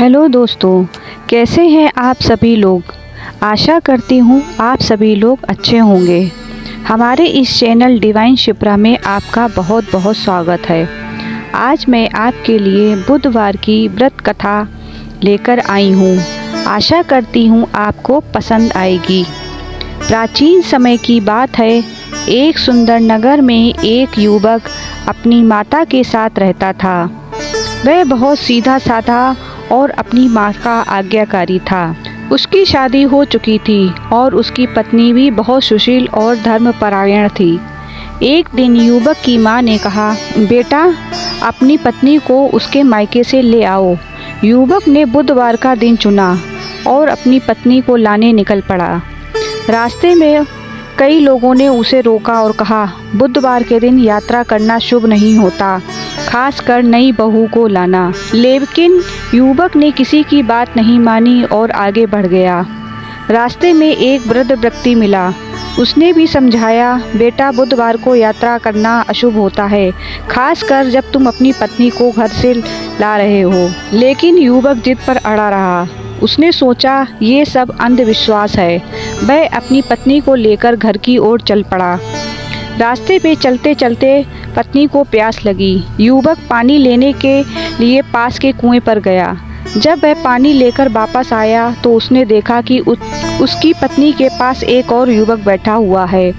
Hello दोस्तों, कैसे हैं आप सभी लोग। आशा करती हूँ आप सभी लोग अच्छे होंगे। हमारे इस चैनल डिवाइन शिप्रा में आपका बहुत बहुत स्वागत है। आज मैं आपके लिए बुधवार की व्रत कथा लेकर आई हूँ। आशा करती हूँ आपको पसंद आएगी। प्राचीन समय की बात है, एक सुंदर नगर में एक युवक अपनी माता के साथ रहता था। वह बहुत सीधा साधा और अपनी माँ का आज्ञाकारी था। उसकी शादी हो चुकी थी और उसकी पत्नी भी बहुत सुशील और धर्मपरायण थी। एक दिन युवक की माँ ने कहा, बेटा अपनी पत्नी को उसके मायके से ले आओ। युवक ने बुधवार का दिन चुना और अपनी पत्नी को लाने निकल पड़ा। रास्ते में कई लोगों ने उसे रोका और कहा, बुधवार के दिन यात्रा करना शुभ नहीं होता, खासकर नई बहू को लाना। लेकिन युवक ने किसी की बात नहीं मानी और आगे बढ़ गया। रास्ते में एक वृद्ध व्यक्ति मिला। उसने भी समझाया, बेटा बुधवार को यात्रा करना अशुभ होता है, खासकर जब तुम अपनी पत्नी को घर से ला रहे हो। लेकिन युवक जिद पर अड़ा रहा। उसने सोचा ये सब अंधविश्वास है। वह अपनी पत्नी को लेकर घर की ओर चल पड़ा। रास्ते पे चलते चलते पत्नी को प्यास लगी। युवक पानी लेने के लिए पास के कुएं पर गया। जब वह पानी लेकर वापस आया तो उसने देखा कि उसकी पत्नी के पास एक और युवक बैठा हुआ है,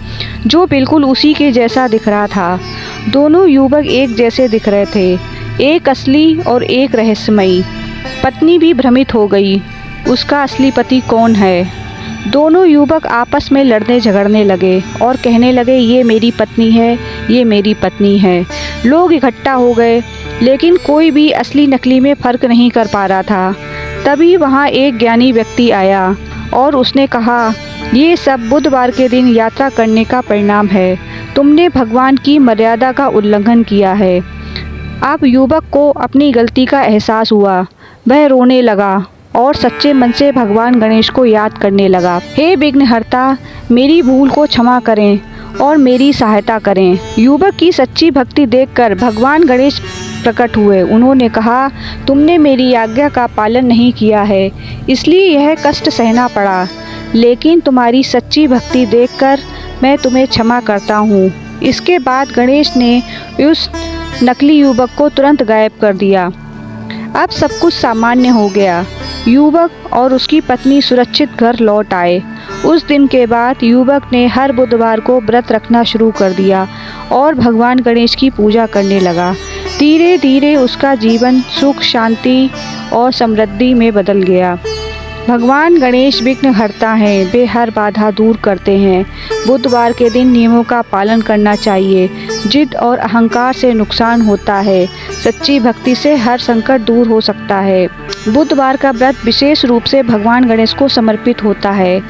जो बिल्कुल उसी के जैसा दिख रहा था। दोनों युवक एक जैसे दिख रहे थे, एक असली और एक रहस्यमयी। पत्नी भी भ्रमित हो गई, उसका असली पति कौन है। दोनों युवक आपस में लड़ने झगड़ने लगे और कहने लगे, ये मेरी पत्नी है, ये मेरी पत्नी है। लोग इकट्ठा हो गए, लेकिन कोई भी असली नकली में फ़र्क नहीं कर पा रहा था। तभी वहाँ एक ज्ञानी व्यक्ति आया और उसने कहा, ये सब बुधवार के दिन यात्रा करने का परिणाम है। तुमने भगवान की मर्यादा का उल्लंघन किया है। अब युवक को अपनी गलती का एहसास हुआ। वह रोने लगा और सच्चे मन से भगवान गणेश को याद करने लगा। हे विघ्नहर्ता, मेरी भूल को क्षमा करें और मेरी सहायता करें। युवक की सच्ची भक्ति देखकर भगवान गणेश प्रकट हुए। उन्होंने कहा, तुमने मेरी आज्ञा का पालन नहीं किया है, इसलिए यह कष्ट सहना पड़ा। लेकिन तुम्हारी सच्ची भक्ति देखकर मैं तुम्हें क्षमा करता हूँ। इसके बाद गणेश ने उस नकली युवक को तुरंत गायब कर दिया। अब सब कुछ सामान्य हो गया। युवक और उसकी पत्नी सुरक्षित घर लौट आए। उस दिन के बाद युवक ने हर बुधवार को व्रत रखना शुरू कर दिया और भगवान गणेश की पूजा करने लगा। धीरे धीरे उसका जीवन सुख, शांति और समृद्धि में बदल गया। भगवान गणेश विघ्नहर्ता हैं, वे हर बाधा दूर करते हैं। बुधवार के दिन नियमों का पालन करना चाहिए। जिद और अहंकार से नुकसान होता है। सच्ची भक्ति से हर संकट दूर हो सकता है। बुधवार का व्रत विशेष रूप से भगवान गणेश को समर्पित होता है।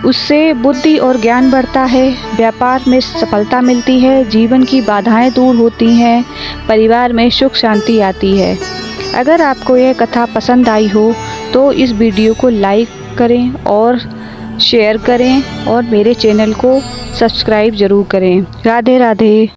उससे बुद्धि और ज्ञान बढ़ता है, व्यापार में सफलता मिलती है, जीवन की बाधाएं दूर होती हैं, परिवार में सुख शांति आती है। अगर आपको यह कथा पसंद आई हो तो इस वीडियो को लाइक करें और शेयर करें और मेरे चैनल को सब्सक्राइब ज़रूर करें। राधे राधे।